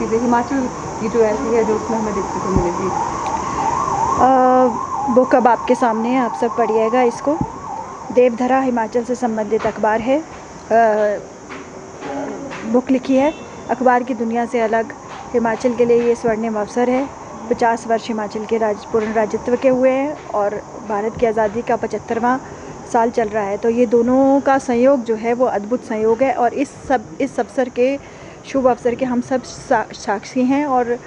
चीज़ें हिमाचल की जो ऐसी है जो उसमें हमें देखने को मिलेगी? बुक अब आपके सामने है, आप सब पढ़िएगा इसको। देवधरा हिमाचल से संबंधित अखबार है। बुक लिखी है अखबार की दुनिया से अलग। हिमाचल के लिए ये स्वर्णिम अवसर है। 50 वर्ष हिमाचल के पूर्ण राज्यत्व के हुए हैं और भारत की आज़ादी का 75वां साल चल रहा है। तो ये दोनों का संयोग जो है वो अद्भुत संयोग है और इस अवसर के शुभ अवसर के हम सब साक्षी हैं और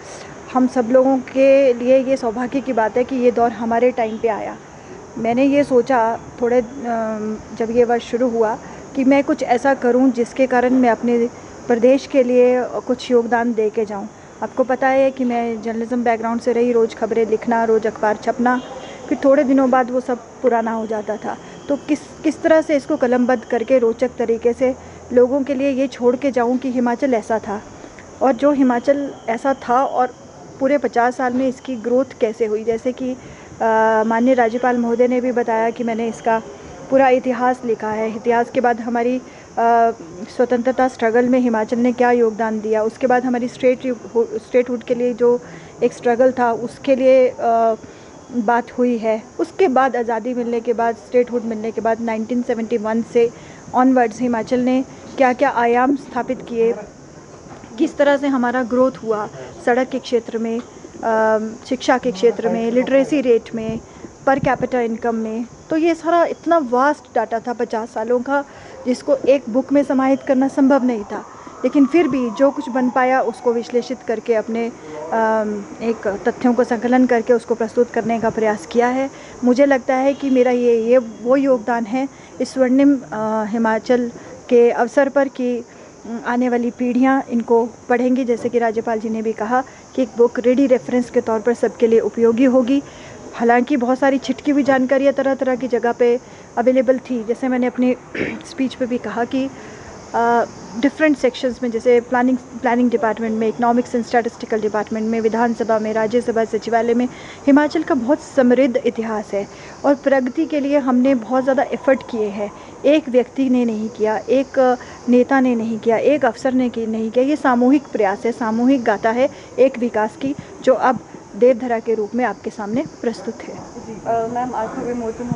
हम सब लोगों के लिए ये सौभाग्य की बात है कि ये दौर हमारे टाइम पे आया। मैंने ये सोचा जब ये वर्ष शुरू हुआ कि मैं कुछ ऐसा करूं जिसके कारण मैं अपने प्रदेश के लिए कुछ योगदान दे के जाऊँ। आपको पता है कि मैं जर्नलिज्म बैकग्राउंड से रही, रोज़ खबरें लिखना, रोज़ अखबार छपना, फिर थोड़े दिनों बाद वो सब पुराना हो जाता था। तो किस तरह से इसको कलमबद्ध करके रोचक तरीके से लोगों के लिए ये छोड़ के जाऊँ कि हिमाचल ऐसा था और जो हिमाचल ऐसा था और पूरे 50 साल में इसकी ग्रोथ कैसे हुई। जैसे कि माननीय राज्यपाल महोदय ने भी बताया कि मैंने इसका पूरा इतिहास लिखा है। इतिहास के बाद हमारी स्वतंत्रता स्ट्रगल में हिमाचल ने क्या योगदान दिया, उसके बाद हमारी स्टेटहुड के लिए जो एक स्ट्रगल था उसके लिए बात हुई है। उसके बाद आज़ादी मिलने के बाद, स्टेटहुड मिलने के बाद 1971 से ऑनवर्ड्स हिमाचल ने क्या क्या आयाम स्थापित किए, किस तरह से हमारा ग्रोथ हुआ सड़क के क्षेत्र में, शिक्षा के क्षेत्र में, लिटरेसी रेट में, पर कैपिटा इनकम में। तो ये सारा इतना वास्ट डाटा था 50 सालों का जिसको एक बुक में समाहित करना संभव नहीं था। लेकिन फिर भी जो कुछ बन पाया उसको विश्लेषित करके अपने एक तथ्यों को संकलन करके उसको प्रस्तुत करने का प्रयास किया है। मुझे लगता है कि मेरा ये वो योगदान है इस स्वर्णिम हिमाचल के अवसर पर कि आने वाली पीढ़ियाँ इनको पढ़ेंगी। जैसे कि राज्यपाल जी ने भी कहा कि एक बुक रेडी रेफरेंस के तौर पर सबके लिए उपयोगी होगी। हालांकि बहुत सारी छिटकी हुई जानकारियाँ तरह तरह की जगह पे अवेलेबल थी। जैसे मैंने अपनी स्पीच पे भी कहा कि डिफरेंट सेक्शंस में, जैसे प्लानिंग डिपार्टमेंट में, इकोनॉमिक्स एंड स्टैटिस्टिकल डिपार्टमेंट में, विधानसभा में, राज्यसभा सचिवालय में हिमाचल का बहुत समृद्ध इतिहास है और प्रगति के लिए हमने बहुत ज़्यादा एफर्ट किए हैं। एक व्यक्ति ने नहीं किया, एक नेता ने नहीं किया, एक अफसर ने नहीं किया। ये सामूहिक प्रयास है, सामूहिक गाथा है एक विकास की, जो अब देवधरा के रूप में आपके सामने प्रस्तुत है। जी मैम, आज तो विमोचन